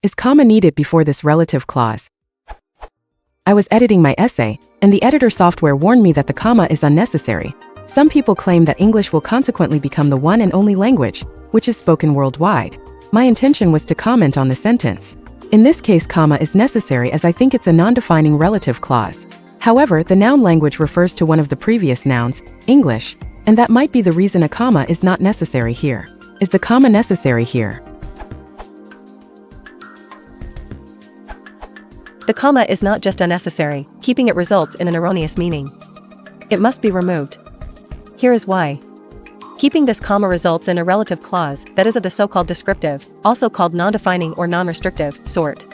Is comma needed before this relative clause? I was editing my essay, and the editor software warned me that the comma is unnecessary. Some people claim that English will consequently become the one and only language, which is spoken worldwide. My intention was to comment on the sentence. In this case, comma is necessary as I think it's a non-defining relative clause. However, the noun language refers to one of the previous nouns, English, and that might be the reason a comma is not necessary here. Is the comma necessary here? The comma is not just unnecessary, keeping it results in an erroneous meaning. It must be removed. Here is why. Keeping this comma results in a relative clause that is of the so-called descriptive, also called non-defining or non-restrictive, sort.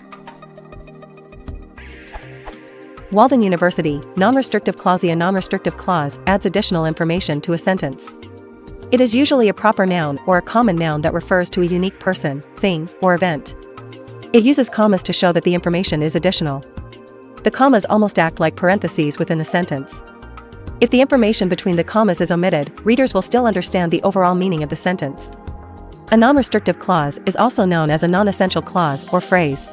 Walden University, non-restrictive clause. A non-restrictive clause adds additional information to a sentence. It is usually a proper noun or a common noun that refers to a unique person, thing, or event. It uses commas to show that the information is additional. The commas almost act like parentheses within the sentence. If the information between the commas is omitted, readers will still understand the overall meaning of the sentence. A non-restrictive clause is also known as a non-essential clause or phrase.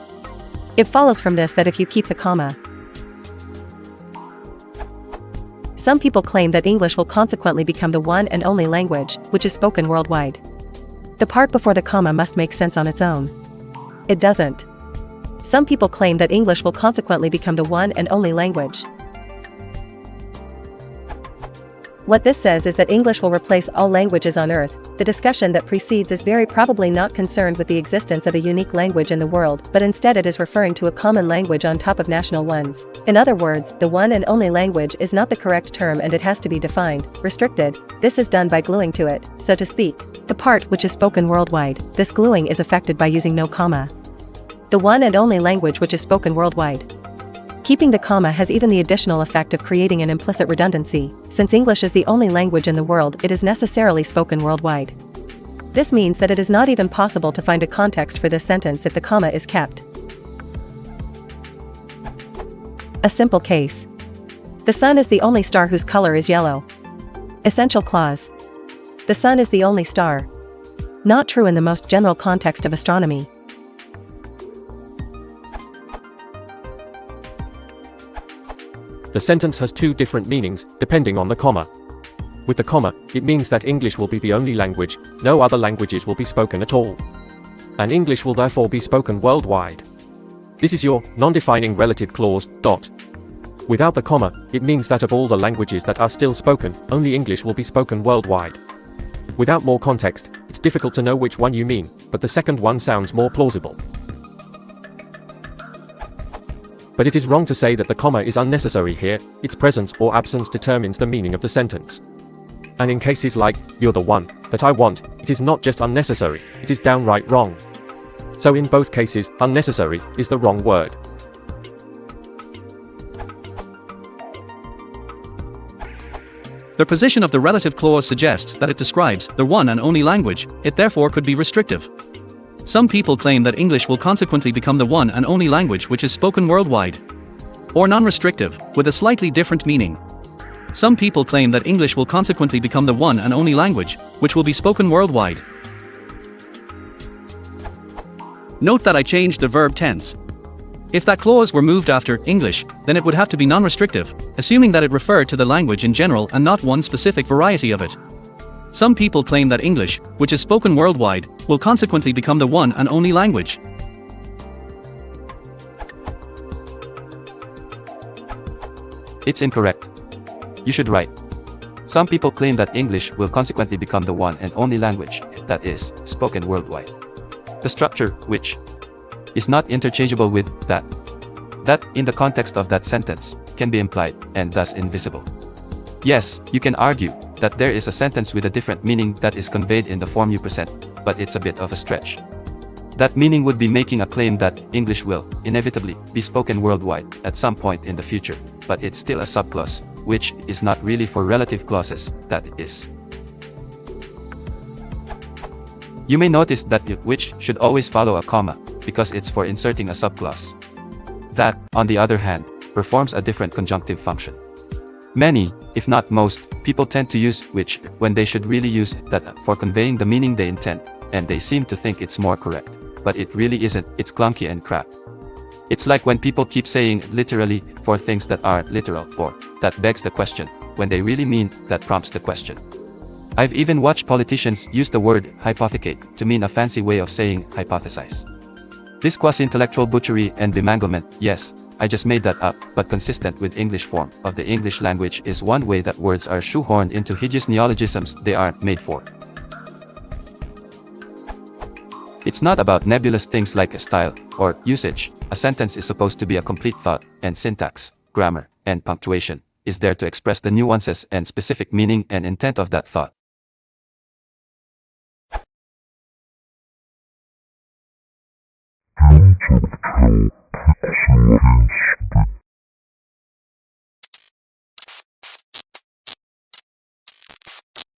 It follows from this that if you keep the comma, some people claim that English will consequently become the one and only language which is spoken worldwide. The part before the comma must make sense on its own. It doesn't. Some people claim that English will consequently become the one and only language. What this says is that English will replace all languages on Earth. The discussion that precedes is very probably not concerned with the existence of a unique language in the world, but instead it is referring to a common language on top of national ones. In other words, the one and only language is not the correct term and it has to be defined, restricted. This is done by gluing to it, so to speak, the part which is spoken worldwide. This gluing is effected by using no comma. The one and only language which is spoken worldwide. Keeping the comma has even the additional effect of creating an implicit redundancy. Since English is the only language in the world, it is necessarily spoken worldwide. This means that it is not even possible to find a context for this sentence if the comma is kept. A simple case. The sun is the only star whose color is yellow. Essential clause. The sun is the only star. Not true in the most general context of astronomy. The sentence has two different meanings, depending on the comma. With the comma, it means that English will be the only language, no other languages will be spoken at all. And English will therefore be spoken worldwide. This is your non-defining relative clause, dot. Without the comma, it means that of all the languages that are still spoken, only English will be spoken worldwide. Without more context, it's difficult to know which one you mean, but the second one sounds more plausible. But it is wrong to say that the comma is unnecessary here. Its presence or absence determines the meaning of the sentence. And in cases like, "You're the one that I want," it is not just unnecessary, it is downright wrong. So in both cases, unnecessary is the wrong word. The position of the relative clause suggests that it describes the one and only language. It therefore could be restrictive. Some people claim that English will consequently become the one and only language which is spoken worldwide. Or non-restrictive, with a slightly different meaning. Some people claim that English will consequently become the one and only language which will be spoken worldwide. Note that I changed the verb tense. If that clause were moved after English, then it would have to be non-restrictive, assuming that it referred to the language in general and not one specific variety of it. Some people claim that English, which is spoken worldwide, will consequently become the one and only language. It's incorrect. You should write. Some people claim that English will consequently become the one and only language, that is, spoken worldwide. The structure, which, is not interchangeable with that. That, in the context of that sentence, can be implied, and thus invisible. Yes, you can argue that there is a sentence with a different meaning that is conveyed in the form you present, but it's a bit of a stretch. That meaning would be making a claim that English will, inevitably, be spoken worldwide at some point in the future, but it's still a subclause, which is not really for relative clauses, that is. You may notice that which should always follow a comma, because it's for inserting a subclause. That, on the other hand, performs a different conjunctive function. Many, if not most, people tend to use which when they should really use that for conveying the meaning they intend, and they seem to think it's more correct. but it really isn't, it's clunky and crap. It's like when people keep saying literally for things that are literal, or that begs the question, when they really mean that prompts the question. I've even watched politicians use the word hypothecate to mean a fancy way of saying hypothesize. This quasi-intellectual butchery and bemanglement, yes, I just made that up, but consistent with English form of the English language is one way that words are shoehorned into hideous neologisms they aren't made for. It's not about nebulous things like a style or usage. A sentence is supposed to be a complete thought, and syntax, grammar, and punctuation is there to express the nuances and specific meaning and intent of that thought. Don't tell punctuation.